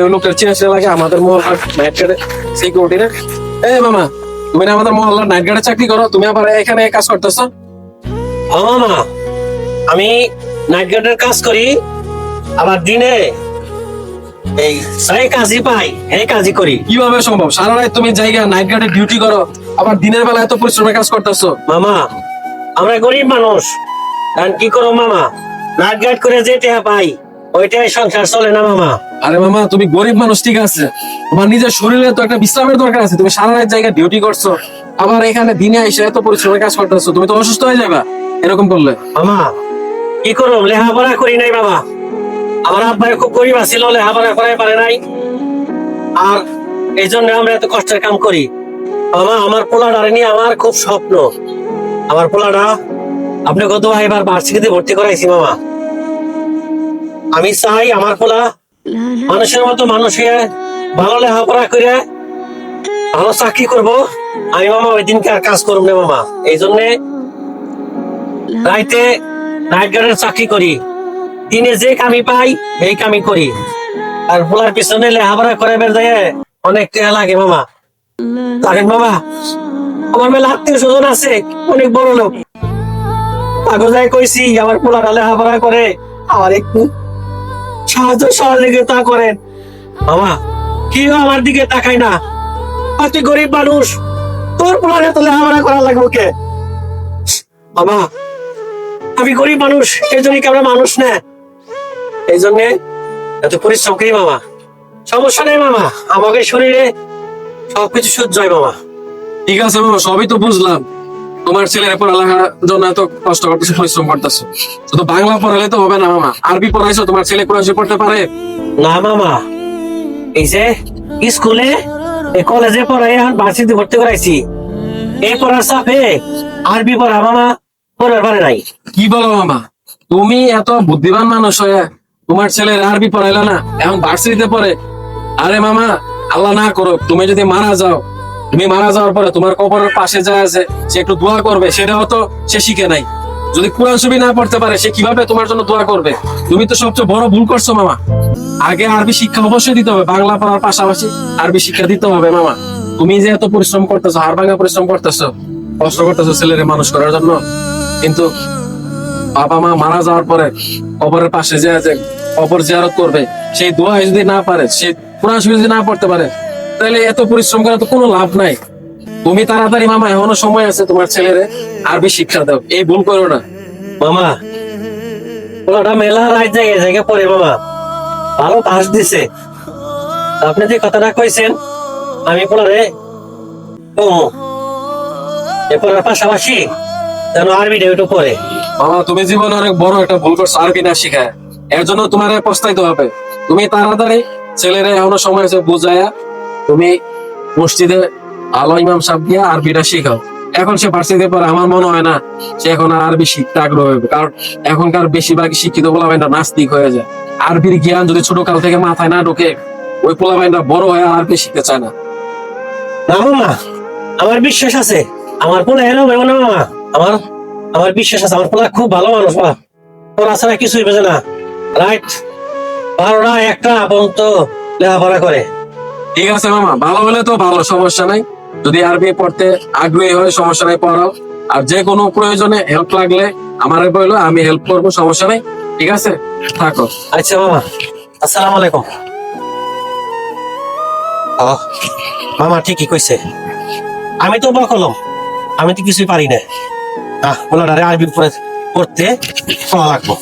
ওই লোকটার চেনা চেনা লাগে আমাদের মহল্লার নাইট গার্ডে সিকিউরিটি না। এই মামা, তুমি না আমাদের মহল্লার নাইট গার্ডে চাকরি করো, তুমি আবার এখানে কাজ করতেছো? মামা আমি নাইট গার্ডের কাজ করি, আবার দিনে এই সাই কাজই পাই, এই কাজই করি। কিভাবে সম্ভব? সারা রাত তুমি জায়গা নাইট গার্ডে ডিউটি করো, আবার দিনের বেলা এত পরিশ্রমের কাজ করতেছো? মামা আমরা গরিব মানুষ, আর কি করো মামা, নাইট গার্ড করে যে টাকা পাই ওইটাই সংসার চলে না মামা। আরে মামা, তুমি গরিব মানুষ ঠিক আছে, তোমার নিজের শরীরে তো একটা বিশ্রামের দরকার আছে। তুমি সারা রাত জায়গায় ডিউটি করছো, আবার এখানে দিনে এসে এত পরিশ্রমের কাজ করতেছো, তুমি তো অসুস্থ হয়ে যাবে এরকম করলে। মামা কি করো, লেখাপড়া করি নাই বাবা, আমার আব্বাই খুব গরিব আছিল, লেখাপড়া করাই পারে নাই, আর এই জন্য আমরা এত কষ্টের কাম করি। মামা আমার পোলাডারে নিয়ে আমার খুব স্বপ্ন, আমার পোলাডা আপনি কত এবার ভার্সিটিতে ভর্তি করাইছি মামা। আমি চাই আমার পোলা মানুষের মতো মানুষ হয়ে ভালো লেখাপড়া করে ভালো চাকরি করব। আমি মামা ওই দিনকে আর কাজ করব না মামা, এই জন্য রাইতে নাইট গার্ডের চাকরি করি, দিনে যে কামি পাই এই কামি করি। আর পোলার পিছনে লেখাপড়া করে বের যায় অনেক টাকা লাগে মামা। দেখেন মামা, আমার মেলা আত্মীয় স্বজন আছে অনেক বড় লোক, কাগজায় কইছি আমার পোলাটা লেখাপড়া করে আমার একটু সাহায্য সহযোগিতা করেন। মামা কেউ আমার দিকে তাকায় না, আর তুই গরিব মানুষ, তোর পোলারে তো লেখাপড়া করা লাগবে কে? মামা আমি গরিব মানুষ, এই জন্য কি আমরা মানুষ না? এই জন্য এত পরিশ্রম করি মামা। সমস্যা নেই মামা, আমাকে শরীরে সবকিছু সহ্য হয় মামা। ঠিক আছে মামা, সবই তো বুঝলাম, তোমার ছেলের পড়ালেখার জন্য এত কষ্ট করতেছো, পরিশ্রম করতেছো, শুধু বাংলা পড়ালে তো হবে না মামা, আরবি পড়াইছো? তোমার ছেলে কোরআন শরীফ পড়তে পারে? না মামা, এই যে স্কুলে কলেজে পড়াই এখন ভার্সিটি ভর্তি করাইছি, এই পড়ার চাপে আরবি পড়া মামা পড়ার পারে নাই। কি বলো মামা, তুমি এত বুদ্ধিমান মানুষ হয়ে তোমার ছেলের আরবি পড়াইলা না, এখন ভার্সিটিতে পড়ে? আরে মামা, আল্লাহ না করো তুমি যদি মারা যাও, তুমি মারা যাওয়ার পরে তোমার কবরের পাশে যা আছে সে একটু দোয়া করবে, সেটাও তো সে শিখে নাই। যদি কোরআন শরীফ না পড়তে পারে সে কিভাবে তোমার জন্য দোয়া করবে? তুমি তো সবচেয়ে বড় ভুল করছো মামা। আগে আরবি শিক্ষা অবশ্যই দিতে হবে, বাংলা পড়ার পাশাপাশি আরবি শিক্ষা দিতে হবে মামা। তুমি যে এত পরিশ্রম করতেছো, হাড় ভাঙা পরিশ্রম করতেছো, কষ্ট করতেছো ছেলেরে মানুষ করার জন্য, কিন্তু বাবা মা মারা যাওয়ার পরে কবরের পাশে যে আছে কবর জিয়ারত করবে, সেই দোয়া যদি না পারে, সে কোরআন শরীফ যদি না পড়তে পারে, তাহলে এত পরিশ্রম করা তো কোনো লাভ নাই। তুমি তাড়াতাড়ি মামা, এখনো সময় আছে, তোমার ছেলেরে আরবি শিক্ষা দাও, এই ভুল করো না মামা পোলাটা মেলা রাত জায়গায় জায়গায় পড়ে মামা, ভালো পাস দিছে। আপনি যে কথাটা কইছেন আমি পোলারে এ পড়ার পাশাপাশি যেন আরবিটা একটু পড়ে। মামা তুমি জীবনে অনেক বড় একটা ভুল করছো আরবি না শিখায়, এর জন্য তোমার পস্তাইতে হবে। তুমি তাড়াতাড়ি ছেলেরে, এখনো সময় আছে, বুঝায়া তুমি মসজিদে আলো ইমাম সাহেব দিয়া আরবিটা শিখাও। এখন সে ভার্সিটিতে পড়ে, আমার মনে হয় না সে এখন আর আরবি শিখতে আগ্রহ হবে, কারণ এখনকার বেশিরভাগ শিক্ষিত পোলাপাইনরা নাস্তিক হয়ে যায়। আরবির জ্ঞান যদি ছোট কাল থেকে মাথায় না ঢোকে, ওই পোলাপাইনরা বড় হয়ে আর আরবি শিখতে চায় না। না মামা আমার বিশ্বাস আছে আমার পোলা এলো ভেবো না মামা, আমার আমার বিশ্বাস আছে আমার পোলা খুব ভালো মানুষ বাবা, পড়া ছাড়া কিছুই বোঝে না, রাইট 12টা 1টা পর্যন্ত লেখাপড়া করে। ঠিক আছে মামা, ভালো হলে তো ভালো, সমস্যা নাই। যদি আরবি পড়তে আগ্রহী হয় সমস্যা নাই, পড়াও। আর যে কোনো প্রয়োজনে হেল্প লাগলে আমারে বললো, আমি হেল্প করবো, সমস্যা নাই। ঠিক আছে, থাকো। আচ্ছা মামা, আসসালামু আলাইকুম। মামা ঠিকই কইছে, আমি তো বকলম, আমি তো কিছুই পারি না, পোলাটারে আরবি পড়তে পড়া লাগবো।